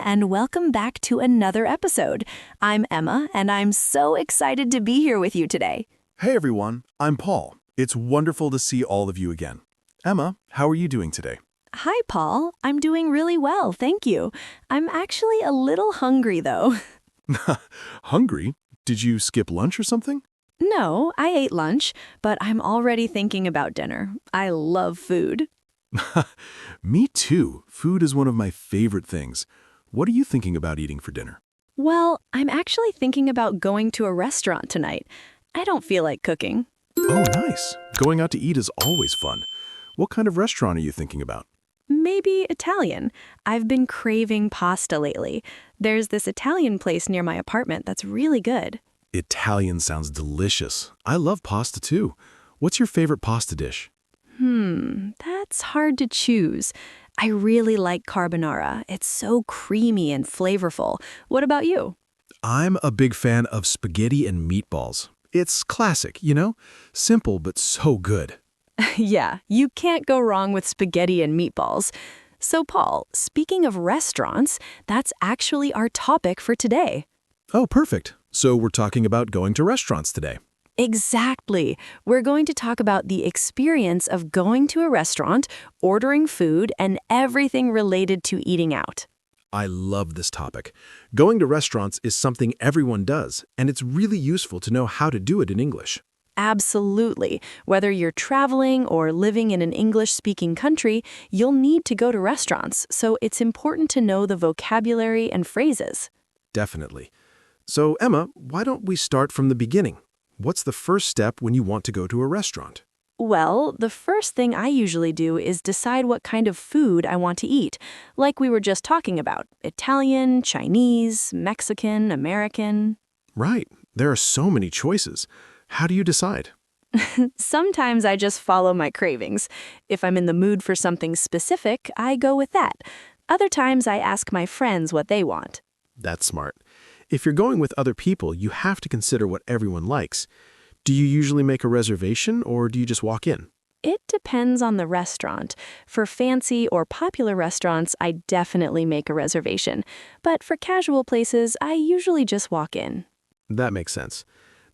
and welcome back to another episode. I'm Emma, and I'm so excited to be here with you today. Hey everyone, I'm Paul. It's wonderful to see all of you again. Emma, how are you doing today? Hi, Paul. I'm doing really well, thank you. I'm actually a little hungry, though. Hungry? Did you skip lunch or something? No, I ate lunch, but I'm already thinking about dinner. I love food. Me too. Food is one of my favorite things. What are you thinking about eating for dinner? Well, I'm actually thinking about going to a restaurant tonight. I don't feel like cooking. Oh, nice. Going out to eat is always fun. What kind of restaurant are you thinking about? Maybe Italian. I've been craving pasta lately. There's this Italian place near my apartment that's really good. Italian sounds delicious. I love pasta too. What's your favorite pasta dish? That's hard to choose. I really like carbonara. It's so creamy and flavorful. What about you? I'm a big fan of spaghetti and meatballs. It's classic, you know? Simple but so good. Yeah, you can't go wrong with spaghetti and meatballs. So, Paul, speaking of restaurants, that's actually our topic for today. Oh, perfect. So we're talking about going to restaurants today. Exactly. We're going to talk about the experience of going to a restaurant, ordering food, and everything related to eating out. I love this topic. Going to restaurants is something everyone does, and it's really useful to know how to do it in English. Absolutely. Whether you're traveling or living in an English-speaking country, you'll need to go to restaurants, so it's important to know the vocabulary and phrases. Definitely. So, Emma, why don't we start from the beginning? What's the first step when you want to go to a restaurant? Well, the first thing I usually do is decide what kind of food I want to eat, like we were just talking about: Italian, Chinese, Mexican, American. Right. There are so many choices. How do you decide? Sometimes I just follow my cravings. If I'm in the mood for something specific, I go with that. Other times I ask my friends what they want. That's smart. If you're going with other people, you have to consider what everyone likes. Do you usually make a reservation or do you just walk in? It depends on the restaurant. For fancy or popular restaurants, I definitely make a reservation. But for casual places, I usually just walk in. That makes sense.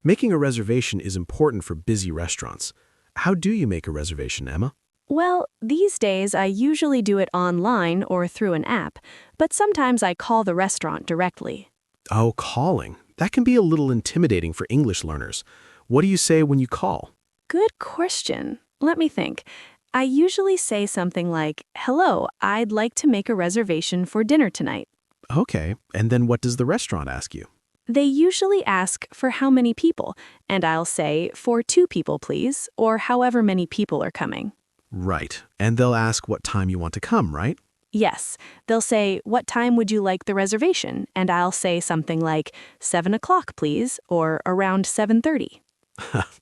Making a reservation is important for busy restaurants. How do you make a reservation, Emma? Well, these days I usually do it online or through an app, but sometimes I call the restaurant directly. Oh, calling. That can be a little intimidating for English learners. What do you say when you call? Good question. Let me think. I usually say something like, "Hello, I'd like to make a reservation for dinner tonight." Okay, and then what does the restaurant ask you? They usually ask for how many people, and I'll say, "For 2 people, please," or however many people are coming. Right, and they'll ask what time you want to come, right? Yes, they'll say, "What time would you like the reservation?" And I'll say something like, 7 o'clock, please, or around 7:30.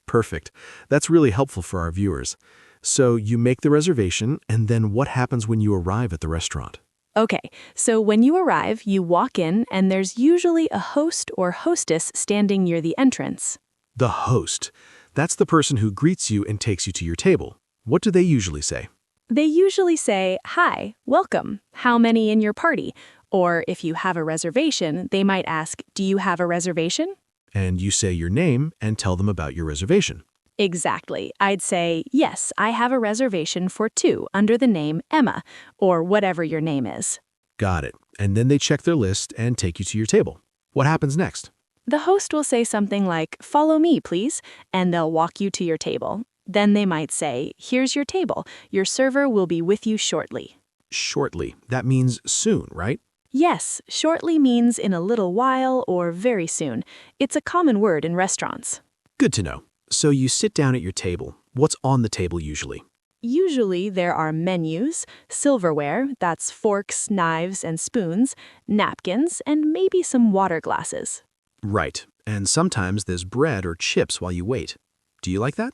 Perfect. That's really helpful for our viewers. So you make the reservation, and then what happens when you arrive at the restaurant? Okay, so when you arrive, you walk in, and there's usually a host or hostess standing near the entrance. The host. That's the person who greets you and takes you to your table. What do they usually say? They usually say, "Hi, welcome, how many in your party?" Or if you have a reservation, they might ask, "Do you have a reservation?" And you say your name and tell them about your reservation. Exactly. I'd say, "Yes, I have a reservation for 2 under the name Emma," or whatever your name is. Got it. And then they check their list and take you to your table. What happens next? The host will say something like, "Follow me, please," and they'll walk you to your table. Then they might say, "Here's your table. Your server will be with you shortly." Shortly. That means soon, right? Yes, shortly means in a little while or very soon. It's a common word in restaurants. Good to know. So you sit down at your table. What's on the table usually? Usually there are menus, silverware, that's forks, knives, and spoons, napkins, and maybe some water glasses. Right. And sometimes there's bread or chips while you wait. Do you like that?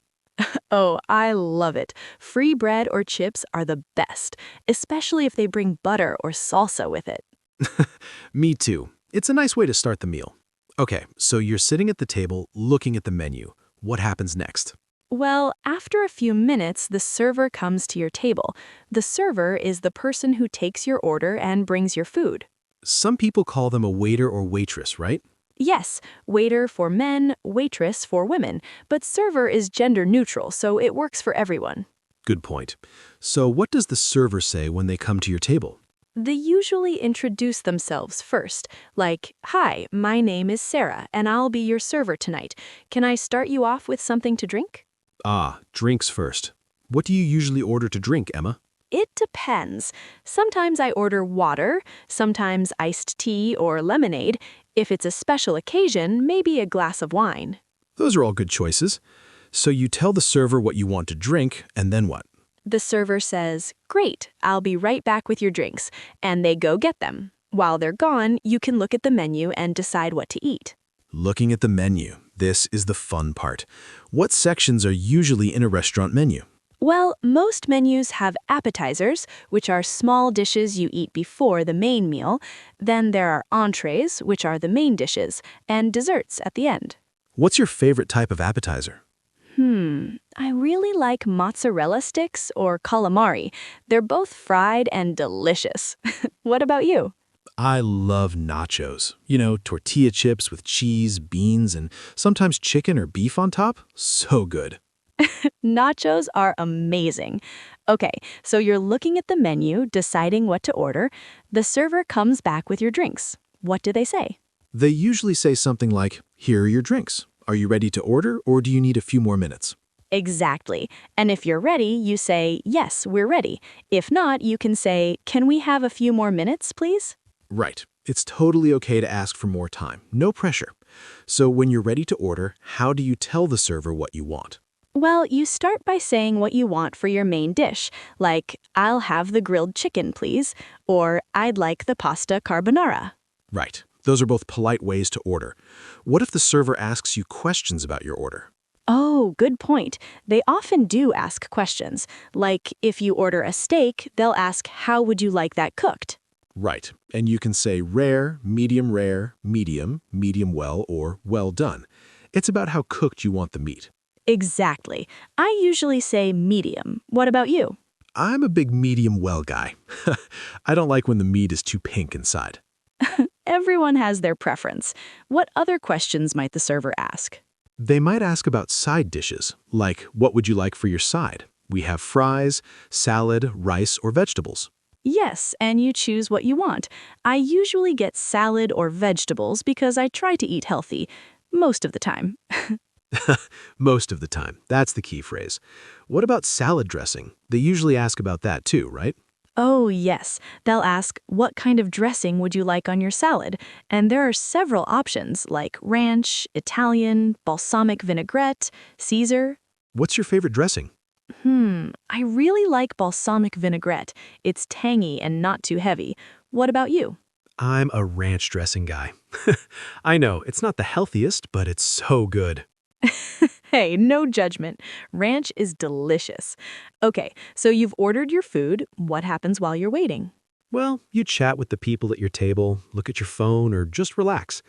Oh, I love it. Free bread or chips are the best, especially if they bring butter or salsa with it. Me too. It's a nice way to start the meal. Okay, so you're sitting at the table looking at the menu. What happens next? Well, after a few minutes, the server comes to your table. The server is the person who takes your order and brings your food. Some people call them a waiter or waitress, right? Yes, waiter for men, waitress for women, but server is gender neutral, so it works for everyone. Good point. So what does the server say when they come to your table? They usually introduce themselves first, like, "Hi, my name is Sarah, and I'll be your server tonight. Can I start you off with something to drink?" Ah, drinks first. What do you usually order to drink, Emma? It depends. Sometimes I order water, sometimes iced tea or lemonade. If it's a special occasion, maybe a glass of wine. Those are all good choices. So you tell the server what you want to drink, and then what? The server says, "Great, I'll be right back with your drinks," and they go get them. While they're gone, you can look at the menu and decide what to eat. Looking at the menu. This is the fun part. What sections are usually in a restaurant menu? Well, most menus have appetizers, which are small dishes you eat before the main meal. Then there are entrees, which are the main dishes, and desserts at the end. What's your favorite type of appetizer? I really like mozzarella sticks or calamari. They're both fried and delicious. What about you? I love nachos. You know, tortilla chips with cheese, beans, and sometimes chicken or beef on top. So good. Nachos are amazing. Okay, so you're looking at the menu, deciding what to order. The server comes back with your drinks. What do they say? They usually say something like, "Here are your drinks. Are you ready to order, or do you need a few more minutes?" Exactly. And if you're ready, you say, "Yes, we're ready." If not, you can say, "Can we have a few more minutes, please?" Right. It's totally okay to ask for more time. No pressure. So when you're ready to order, how do you tell the server what you want? Well, you start by saying what you want for your main dish, like, "I'll have the grilled chicken, please," or "I'd like the pasta carbonara." Right. Those are both polite ways to order. What if the server asks you questions about your order? Oh, good point. They often do ask questions. Like, if you order a steak, they'll ask, "How would you like that cooked?" Right. And you can say rare, medium, medium well, or well done. It's about how cooked you want the meat. Exactly. I usually say medium. What about you? I'm a big medium well guy. I don't like when the meat is too pink inside. Everyone has their preference. What other questions might the server ask? They might ask about side dishes, like what would you like for your side? We have fries, salad, rice, or vegetables. Yes, and you choose what you want. I usually get salad or vegetables because I try to eat healthy, most of the time. Most of the time. That's the key phrase. What about salad dressing? They usually ask about that too, right? Oh, yes. They'll ask, "What kind of dressing would you like on your salad?" And there are several options like ranch, Italian, balsamic vinaigrette, Caesar. What's your favorite dressing? I really like balsamic vinaigrette. It's tangy and not too heavy. What about you? I'm a ranch dressing guy. I know, it's not the healthiest, but it's so good. Hey, no judgment. Ranch is delicious. Okay, so you've ordered your food. What happens while you're waiting? Well, you chat with the people at your table, look at your phone, or just relax.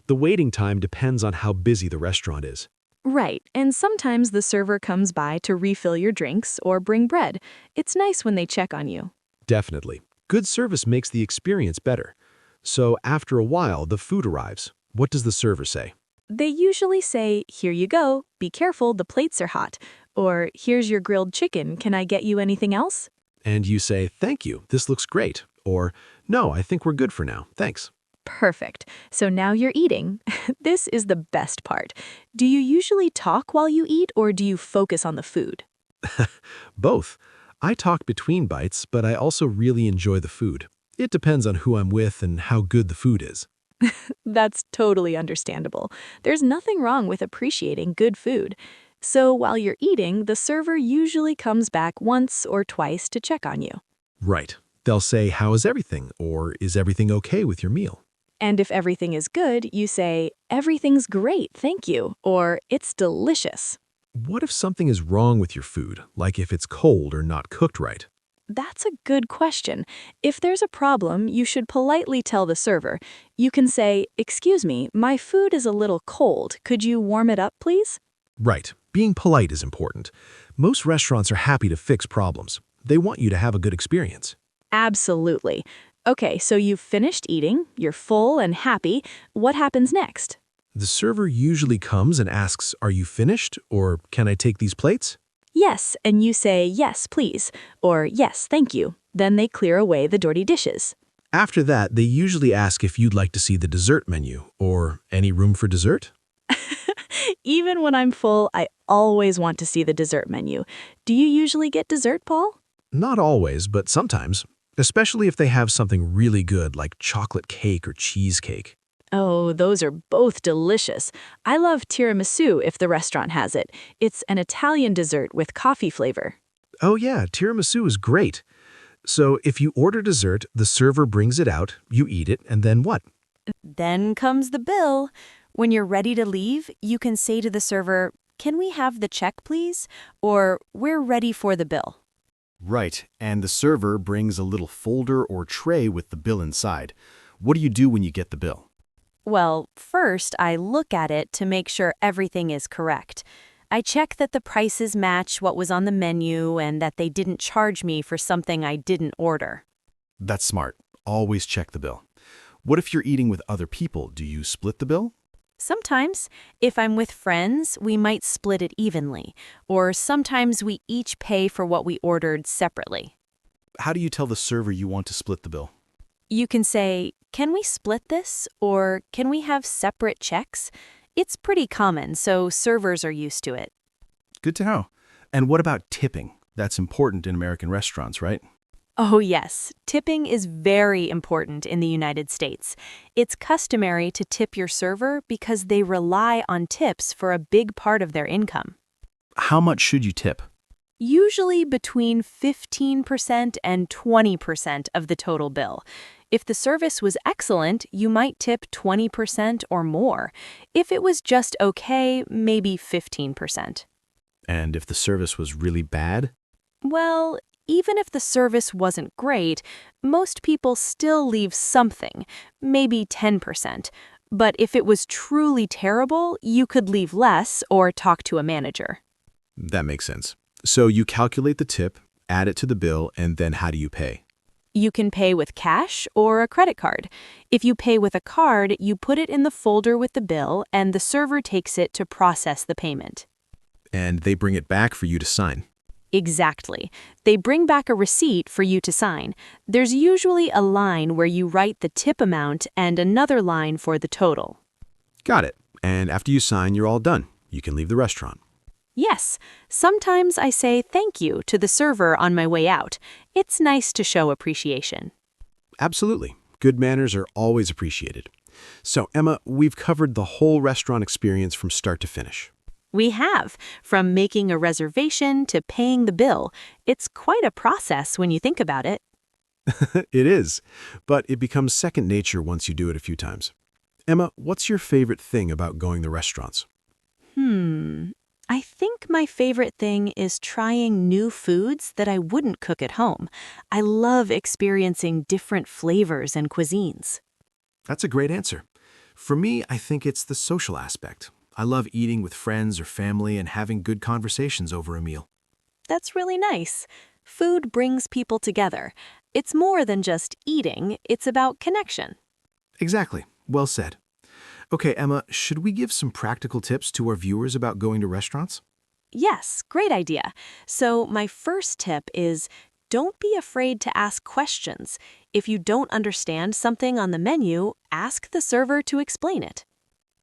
The waiting time depends on how busy the restaurant is. Right, and sometimes the server comes by to refill your drinks or bring bread. It's nice when they check on you. Definitely. Good service makes the experience better. So after a while, the food arrives. What does the server say? They usually say, "Here you go, be careful, the plates are hot," or "Here's your grilled chicken, can I get you anything else?" And you say, "Thank you, this looks great." Or, "No, I think we're good for now, thanks." Perfect. So now you're eating. This is the best part. Do you usually talk while you eat or do you focus on the food? Both. I talk between bites, but I also really enjoy the food. It depends on who I'm with and how good the food is. That's totally understandable. There's nothing wrong with appreciating good food. So while you're eating, the server usually comes back once or twice to check on you. Right. They'll say, "How is everything?" or "Is everything okay with your meal?" And if everything is good, you say, "Everything's great, thank you," or "It's delicious." What if something is wrong with your food, like if it's cold or not cooked right? That's a good question. If there's a problem, you should politely tell the server. You can say, "Excuse me, my food is a little cold. Could you warm it up, please?" Right. Being polite is important. Most restaurants are happy to fix problems. They want you to have a good experience. Absolutely. Okay, so you've finished eating, you're full and happy. What happens next? The server usually comes and asks, "Are you finished?" or "Can I take these plates?" Yes, and you say, yes, please, or yes, thank you. Then they clear away the dirty dishes. After that, they usually ask if you'd like to see the dessert menu or any room for dessert. Even when I'm full, I always want to see the dessert menu. Do you usually get dessert, Paul? Not always, but sometimes, especially if they have something really good like chocolate cake or cheesecake. Oh, those are both delicious. I love tiramisu if the restaurant has it. It's an Italian dessert with coffee flavor. Oh yeah, tiramisu is great. So if you order dessert, the server brings it out, you eat it, and then what? Then comes the bill. When you're ready to leave, you can say to the server, "Can we have the check, please?" Or, "We're ready for the bill." Right, and the server brings a little folder or tray with the bill inside. What do you do when you get the bill? Well, first, I look at it to make sure everything is correct. I check that the prices match what was on the menu and that they didn't charge me for something I didn't order. That's smart. Always check the bill. What if you're eating with other people? Do you split the bill? Sometimes, if I'm with friends, we might split it evenly, or sometimes we each pay for what we ordered separately. How do you tell the server you want to split the bill? You can say, "Can we split this?" or "Can we have separate checks?" It's pretty common, so servers are used to it. Good to know. And what about tipping? That's important in American restaurants, right? Oh yes, tipping is very important in the United States. It's customary to tip your server because they rely on tips for a big part of their income. How much should you tip? Usually between 15% and 20% of the total bill. If the service was excellent, you might tip 20% or more. If it was just okay, maybe 15%. And if the service was really bad? Well, even if the service wasn't great, most people still leave something, maybe 10%. But if it was truly terrible, you could leave less or talk to a manager. That makes sense. So you calculate the tip, add it to the bill, and then how do you pay? You can pay with cash or a credit card. If you pay with a card, you put it in the folder with the bill and the server takes it to process the payment. And they bring it back for you to sign. Exactly. They bring back a receipt for you to sign. There's usually a line where you write the tip amount and another line for the total. Got it. And after you sign, you're all done. You can leave the restaurant. Yes, sometimes I say thank you to the server on my way out. It's nice to show appreciation. Absolutely. Good manners are always appreciated. So, Emma, we've covered the whole restaurant experience from start to finish. We have, from making a reservation to paying the bill. It's quite a process when you think about it. It is, but it becomes second nature once you do it a few times. Emma, what's your favorite thing about going to restaurants? I think my favorite thing is trying new foods that I wouldn't cook at home. I love experiencing different flavors and cuisines. That's a great answer. For me, I think it's the social aspect. I love eating with friends or family and having good conversations over a meal. That's really nice. Food brings people together. It's more than just eating, it's about connection. Exactly. Well said. Okay, Emma, should we give some practical tips to our viewers about going to restaurants? Yes, great idea. So my first tip is don't be afraid to ask questions. If you don't understand something on the menu, ask the server to explain it.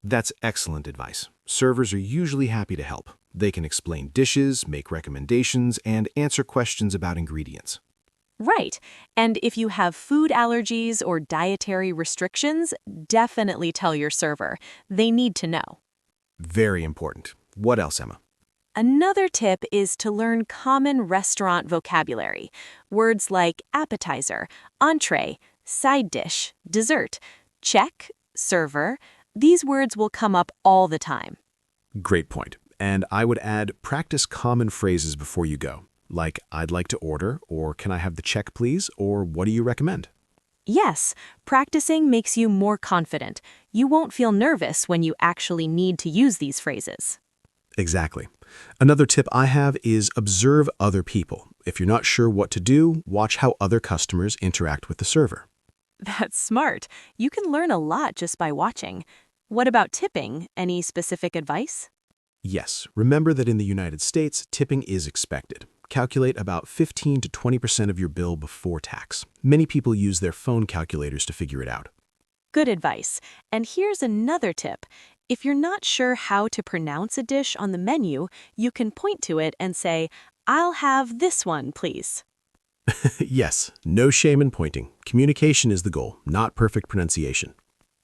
That's excellent advice. Servers are usually happy to help. They can explain dishes, make recommendations, and answer questions about ingredients. Right. And if you have food allergies or dietary restrictions, definitely tell your server. They need to know. Very important. What else, Emma? Another tip is to learn common restaurant vocabulary. Words like appetizer, entree, side dish, dessert, check, server. These words will come up all the time. Great point. And I would add practice common phrases before you go, like "I'd like to order," or "Can I have the check, please?" or "What do you recommend?" Yes, practicing makes you more confident. You won't feel nervous when you actually need to use these phrases. Exactly. Another tip I have is observe other people. If you're not sure what to do, watch how other customers interact with the server. That's smart. You can learn a lot just by watching. What about tipping? Any specific advice? Yes, remember that in the United States, tipping is expected. Calculate about 15 to 20% of your bill before tax. Many people use their phone calculators to figure it out. Good advice. And here's another tip. If you're not sure how to pronounce a dish on the menu, you can point to it and say, "I'll have this one, please." Yes, no shame in pointing. Communication is the goal, not perfect pronunciation.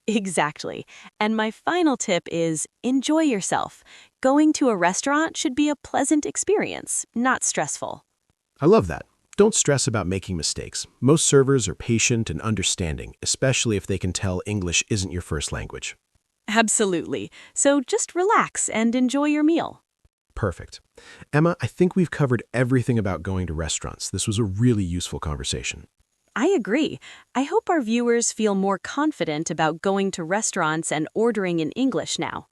Exactly. And my final tip is enjoy yourself. Going to a restaurant should be a pleasant experience, not stressful. I love that. Don't stress about making mistakes. Most servers are patient and understanding, especially if they can tell English isn't your first language. Absolutely. So just relax and enjoy your meal. Perfect. Emma, I think we've covered everything about going to restaurants. This was a really useful conversation. I agree. I hope our viewers feel more confident about going to restaurants and ordering in English now.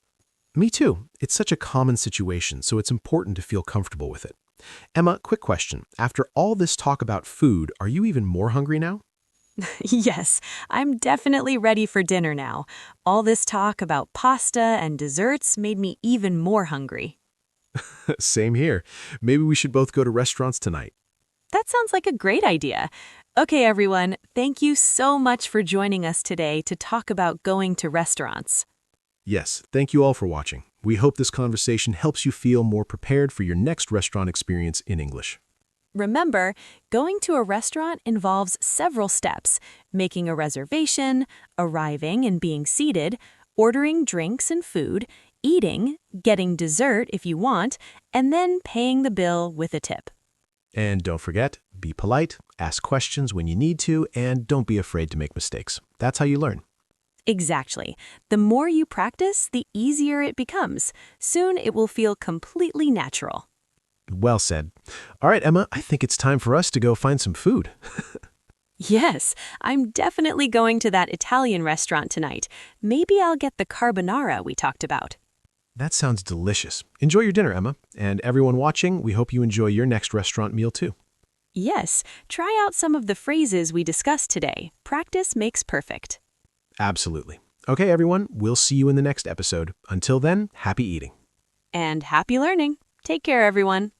Me too. It's such a common situation, so it's important to feel comfortable with it. Emma, quick question. After all this talk about food, are you even more hungry now? Yes, I'm definitely ready for dinner now. All this talk about pasta and desserts made me even more hungry. Same here. Maybe we should both go to restaurants tonight. That sounds like a great idea. Okay, everyone, thank you so much for joining us today to talk about going to restaurants. Yes, thank you all for watching. We hope this conversation helps you feel more prepared for your next restaurant experience in English. Remember, going to a restaurant involves several steps: making a reservation, arriving and being seated, ordering drinks and food, eating, getting dessert if you want, and then paying the bill with a tip. And don't forget, be polite, ask questions when you need to, and don't be afraid to make mistakes. That's how you learn. Exactly. The more you practice, the easier it becomes. Soon it will feel completely natural. Well said. All right, Emma, I think it's time for us to go find some food. Yes, I'm definitely going to that Italian restaurant tonight. Maybe I'll get the carbonara we talked about. That sounds delicious. Enjoy your dinner, Emma. And everyone watching, we hope you enjoy your next restaurant meal too. Yes, try out some of the phrases we discussed today. Practice makes perfect. Absolutely. Okay, everyone, we'll see you in the next episode. Until then, happy eating. And happy learning. Take care, everyone.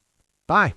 Bye.